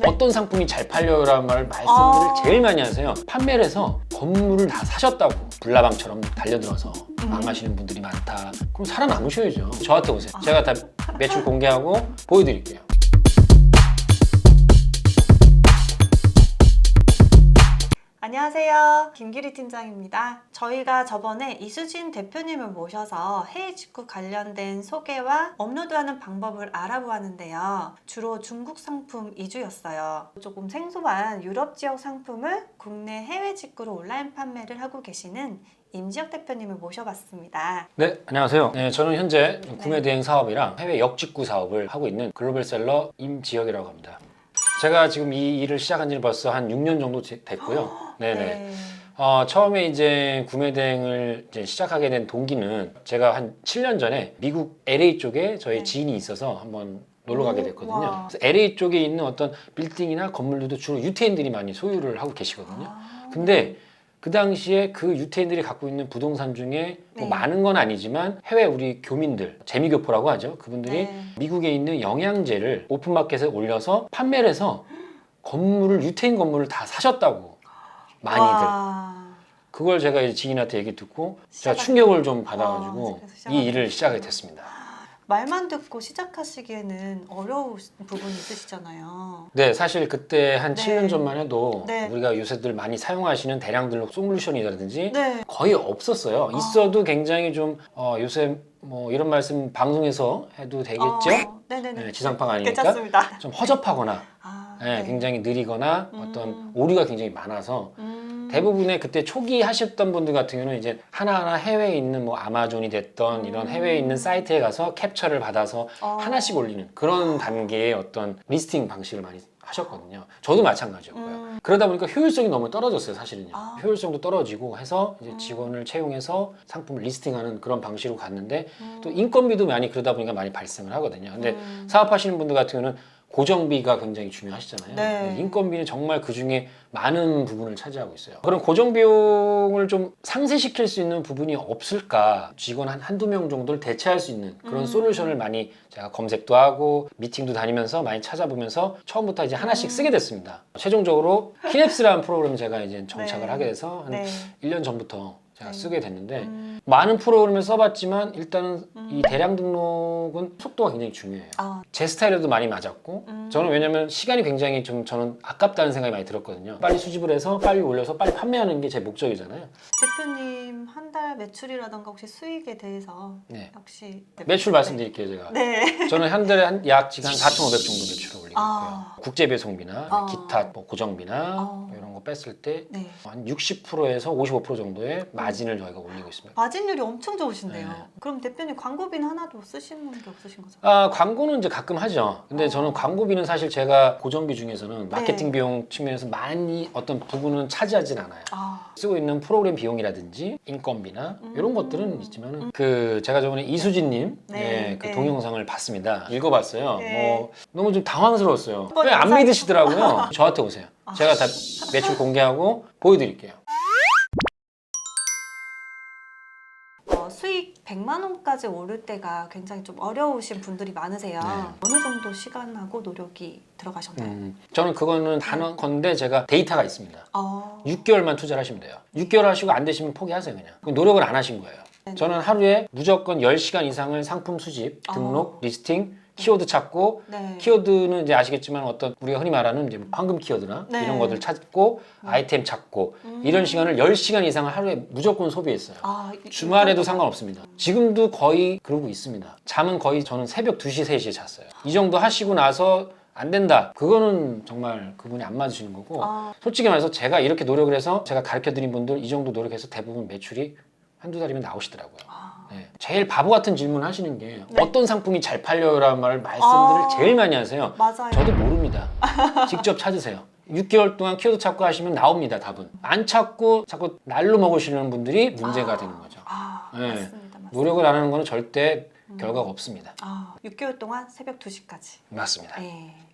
어떤 상품이 잘 팔려요라는 말씀들을 제일 많이 하세요. 판매를 해서 건물을 다 사셨다고 불나방처럼 달려들어서 망하시는 분들이 많다. 그럼 살아남으셔야죠. 저한테 오세요. 제가 다 매출 공개하고 보여드릴게요. 안녕하세요. 김기리 팀장입니다. 저희가 저번에 이수진 대표님을 모셔서 해외 직구 관련된 소개와 업로드하는 방법을 알아보았는데요. 주로 중국 상품 위주였어요. 조금 생소한 유럽 지역 상품을 국내 해외 직구로 온라인 판매를 하고 계시는 임지혁 대표님을 모셔봤습니다. 네, 안녕하세요. 네, 저는 현재 구매 대행 사업이랑 해외 역직구 사업을 하고 있는 글로벌셀러 임지혁이라고 합니다. 제가 지금 이 일을 시작한 지는 벌써 한 6년 정도 됐고요. 네네. 네. 처음에 이제 구매 대행을 이제 시작하게 된 동기는 제가 한 7년 전에 미국 LA 쪽에 저희 네. 지인이 있어서 한번 놀러 가게 됐거든요. 와. 그래서 LA 쪽에 있는 어떤 빌딩이나 건물들도 주로 유태인들이 많이 소유를 하고 계시거든요. 근데 그 당시에 그 유태인들이 갖고 있는 부동산 중에 뭐 네. 많은 건 아니지만 해외 우리 교민들, 재미교포라고 하죠. 그분들이 네. 미국에 있는 영양제를 오픈마켓에 올려서 판매를 해서 건물을, 유태인 건물을 다 사셨다고 많이들. 와. 그걸 제가 이제 지인한테 얘기 듣고 제가 시작하게 충격을 좀 받아가지고 그래서 이 시작하게 일을 시작하게 됐습니다. 말만 듣고 시작하시기에는 어려운 부분이 있으시잖아요. 네, 사실 그때 한 네. 7년 전만 해도 네. 우리가 요새들 많이 사용하시는 대량들로 솔루션이라든지 네. 거의 없었어요. 있어도 굉장히 좀 요새 뭐 이런 말씀 방송에서 해도 되겠죠? 네네네. 네, 지상파가 아니니까 괜찮습니다. 좀 허접하거나 네. 굉장히 느리거나 어떤 오류가 굉장히 많아서 대부분의 그때 초기 하셨던 분들 같은 경우는 이제 하나하나 해외에 있는 뭐 아마존이 됐던 이런 해외에 있는 사이트에 가서 캡처를 받아서 하나씩 올리는 그런 단계의 어떤 리스팅 방식을 많이 하셨거든요. 저도 마찬가지였고요. 그러다 보니까 효율성이 너무 떨어졌어요, 사실은요. 효율성도 떨어지고 해서 이제 직원을 채용해서 상품을 리스팅하는 그런 방식으로 갔는데 또 인건비도 많이 그러다 보니까 많이 발생을 하거든요. 근데 사업하시는 분들 같은 경우는 고정비가 굉장히 중요하시잖아요. 네. 인건비는 정말 그 중에 많은 부분을 차지하고 있어요. 그럼 고정 비용을 좀 상쇄시킬 수 있는 부분이 없을까? 직원 한두 명 정도를 대체할 수 있는 그런 솔루션을 많이 제가 검색도 하고 미팅도 다니면서 많이 찾아보면서 처음부터 이제 하나씩 쓰게 됐습니다. 최종적으로 키냅스라는 프로그램을 제가 이제 정착을 네. 하게 돼서 한 네. 1년 전부터 제가 네. 쓰게 됐는데 많은 프로그램을 써봤지만 일단은 이 대량 등록은 속도가 굉장히 중요해요. 제 스타일에도 많이 맞았고 저는 왜냐면 시간이 굉장히 좀 저는 아깝다는 생각이 많이 들었거든요. 빨리 수집을 해서 빨리 올려서 빨리 판매하는 게 제 목적이잖아요. 대표님 한 달 매출이라던가 혹시 수익에 대해서 네. 혹시 매출 말씀드릴게요, 제가. 네. 저는 한 달에 약 지금 한 4,500 정도 매출을 올리고 있고요. 아. 국제 배송비나 기타 뭐 고정비나 이런 거 뺐을 때 한 네. 60%에서 55% 정도의 마진을 저희가 올리고 있습니다. 마진율이 엄청 좋으신데요. 네. 그럼 대표님 광고비는 하나도 쓰시는 게 없으신 거죠? 광고는 이제 가끔 하죠. 근데 저는 광고비는 사실 제가 고정비 중에서는 마케팅 비용 측면에서 많이 어떤 부분은 차지하진 않아요. 쓰고 있는 프로그램 비용이라든지 인건비나 이런 것들은 있지만은 그 제가 저번에 이수진님 그 동영상을 봤습니다. 읽어봤어요. 뭐 너무 좀 당황스러웠어요. 왜 안 믿으시더라고요. 저한테 오세요. 제가 다 매출 공개하고 보여드릴게요. 수익 100만 원까지 오를 때가 굉장히 좀 어려우신 분들이 많으세요. 네. 어느 정도 시간하고 노력이 들어가셨나요? 저는 그거는 단언컨대 제가 데이터가 있습니다. 6개월만 투자를 하시면 돼요. 6개월 하시고 안 되시면 포기하세요, 그냥. 노력을 안 하신 거예요. 저는 하루에 무조건 10시간 이상을 상품 수집, 등록, 리스팅, 키워드 찾고 키워드는 이제 아시겠지만 어떤 우리가 흔히 말하는 이제 황금 키워드나 이런 것들 찾고 아이템 찾고 이런 시간을 10시간 이상을 하루에 무조건 소비했어요. 주말에도 상관없습니다. 지금도 거의 그러고 있습니다. 잠은 거의 저는 새벽 2시, 3시에 잤어요. 이 정도 하시고 나서 안 된다. 그거는 정말 그분이 안 맞으시는 거고 솔직히 말해서 제가 이렇게 노력을 해서 제가 가르쳐드린 분들 이 정도 노력해서 대부분 매출이 한두 달이면 나오시더라고요. 네. 제일 바보 같은 질문 하시는 게 어떤 상품이 잘 팔려요라는 말씀들을 제일 많이 하세요. 맞아요. 저도 모릅니다. 직접 찾으세요. 6개월 동안 키워드 찾고 하시면 나옵니다, 답은. 안 찾고 자꾸 날로 먹으시는 분들이 문제가 되는 거죠. 네. 맞습니다. 노력을 안 하는 거는 절대 결과가 없습니다. 6개월 동안 새벽 2시까지. 맞습니다.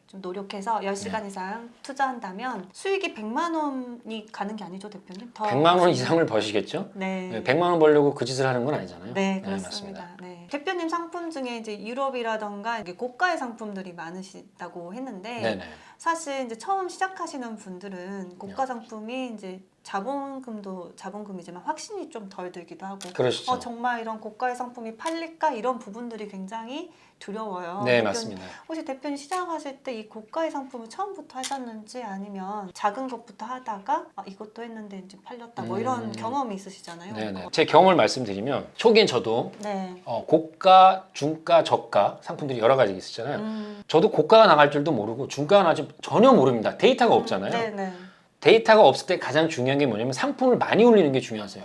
좀 노력해서 10시간 이상 투자한다면 수익이 100만 원이 가는 게 아니죠, 대표님? 100만 원 이상을 버시겠죠? 네. 100만 원 벌려고 그 짓을 하는 건 아니잖아요. 네, 그렇습니다. 네. 대표님 상품 중에 이제 유럽이라던가 고가의 상품들이 많으시다고 했는데 사실 이제 처음 시작하시는 분들은 고가 상품이 이제 자본금이지만 확신이 좀 덜 들기도 하고 그러시죠. 정말 이런 고가의 상품이 팔릴까 이런 부분들이 굉장히 두려워요. 네, 대표님, 맞습니다. 혹시 대표님 시작하실 때 이 고가의 상품을 처음부터 하셨는지 아니면 작은 것부터 하다가 이것도 했는데 이제 팔렸다 뭐 이런 경험이 있으시잖아요. 네네. 제 경험을 말씀드리면 초기엔 저도 네. 고가, 중가, 저가 상품들이 여러 가지 있었잖아요. 저도 고가가 나갈 줄도 모르고 중가가 나갈 줄 전혀 모릅니다. 데이터가 없잖아요. 네네. 데이터가 없을 때 가장 중요한 게 뭐냐면 상품을 많이 올리는 게 중요하세요.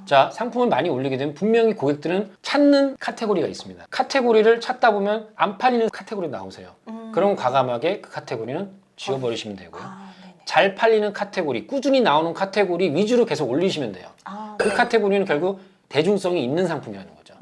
자, 상품을 많이 올리게 되면 분명히 고객들은 찾는 카테고리가 있습니다. 카테고리를 찾다 보면 안 팔리는 카테고리 나오세요. 그럼 과감하게 그 카테고리는 지워버리시면 되고요. 네네. 잘 팔리는 카테고리, 꾸준히 나오는 카테고리 위주로 계속 올리시면 돼요. 그 네. 카테고리는 결국 대중성이 있는 상품이라는 거죠.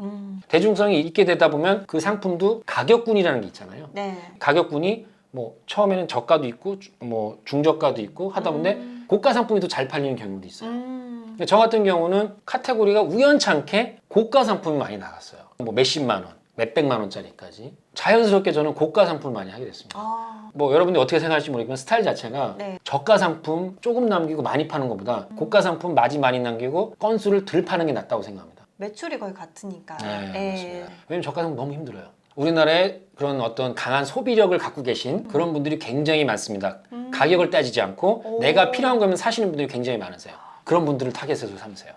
대중성이 있게 되다 보면 그 상품도 가격군이라는 게 있잖아요. 네. 가격군이 뭐 처음에는 저가도 있고 뭐 중저가도 있고 하다 보는데 고가 상품이 더 잘 팔리는 경우도 있어요. 근데 저 같은 경우는 카테고리가 우연찮게 고가 상품이 많이 나갔어요. 뭐 몇십만 원, 몇백만 원짜리까지 자연스럽게 저는 고가 상품을 많이 하게 됐습니다. 뭐 여러분들이 어떻게 생각할지 모르겠지만 스타일 자체가 네. 저가 상품 조금 남기고 많이 파는 것보다 고가 상품 마진 많이 남기고 건수를 덜 파는 게 낫다고 생각합니다. 매출이 거의 같으니까. 네, 맞습니다. 왜냐면 저가 상품 너무 힘들어요. 우리나라에 그런 어떤 강한 소비력을 갖고 계신 그런 분들이 굉장히 많습니다. 가격을 따지지 않고 내가 필요한 거면 사시는 분들이 굉장히 많으세요. 그런 분들을 타겟으로 삼으세요.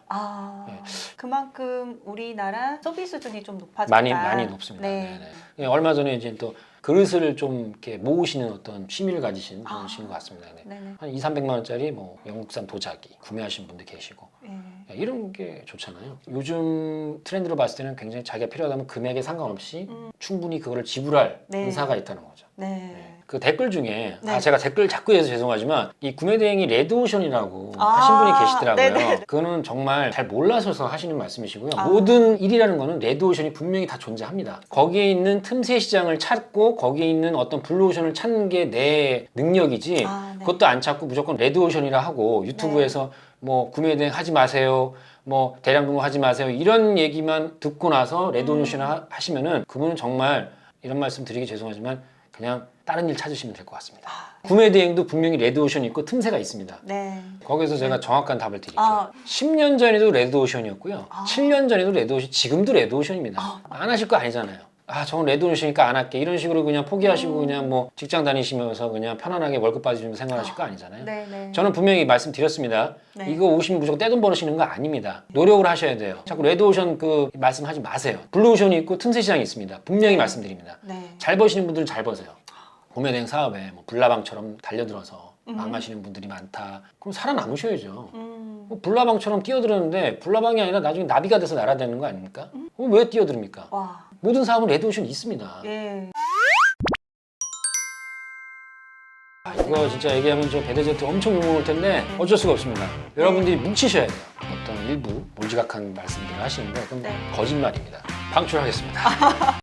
네. 그만큼 우리나라 소비 수준이 좀 높아졌다. 많이 높습니다. 네. 네. 얼마 전에 이제 또 그릇을 좀 이렇게 모으시는 어떤 취미를 가지신 분이신 것 같습니다. 네. 네네. 한 2, 300만 원짜리 뭐 영국산 도자기 구매하시는 분도 계시고 네. 이런 게 좋잖아요. 요즘 트렌드로 봤을 때는 굉장히 자기가 필요하다면 금액에 상관없이 충분히 그거를 지불할 네. 의사가 있다는 거죠. 네. 네. 그 댓글 중에 네. 제가 댓글 자꾸 해서 죄송하지만 이 구매 대행이 레드오션이라고 하신 분이 계시더라고요. 네네. 그거는 정말 잘 몰라서서 하시는 말씀이시고요. 모든 일이라는 거는 레드오션이 분명히 다 존재합니다. 거기에 있는 틈새 시장을 찾고 거기에 있는 어떤 블루오션을 찾는 게 내 능력이지 네. 그것도 안 찾고 무조건 레드오션이라 하고 유튜브에서 뭐 구매 대행 하지 마세요. 뭐 대량 등록하지 마세요. 이런 얘기만 듣고 나서 레드오션 하시면은 그분은 정말 이런 말씀 드리기 죄송하지만 그냥 다른 일 찾으시면 될 것 같습니다. 구매 대행도 분명히 레드오션이 있고 틈새가 있습니다. 네. 거기서 제가 정확한 답을 드릴게요. 10년 전에도 레드오션이었고요. 7년 전에도 레드오션, 지금도 레드오션입니다. 안 하실 거 아니잖아요. 저건 레드오션이니까 안 할게. 이런 식으로 그냥 포기하시고 그냥 뭐 직장 다니시면서 그냥 편안하게 월급 받으시면서 생활하실 거 아니잖아요. 네네. 저는 분명히 말씀드렸습니다. 네. 이거 오시면 무조건 떼돈 벌으시는 거 아닙니다. 노력을 하셔야 돼요. 자꾸 레드오션 그 말씀하지 마세요. 블루오션이 있고 틈새 시장이 있습니다. 분명히 말씀드립니다. 네. 잘 버시는 분들은 잘 버세요. 구매 대행 사업에 뭐 불나방처럼 달려들어서 망하시는 분들이 많다. 그럼 살아남으셔야죠. 뭐 불나방처럼 뛰어들었는데 불나방이 아니라 나중에 나비가 돼서 날아다니는 거 아닙니까? 그럼 왜 뛰어듭니까? 와. 모든 사업은 레드오션이 있습니다. 예. 이거 진짜 얘기하면 저 배대제트 엄청 욕먹을 텐데 어쩔 수가 없습니다. 여러분들이 뭉치셔야 돼요. 어떤 일부 몰지각한 말씀들을 하시는데 그건 네. 거짓말입니다. 방출하겠습니다.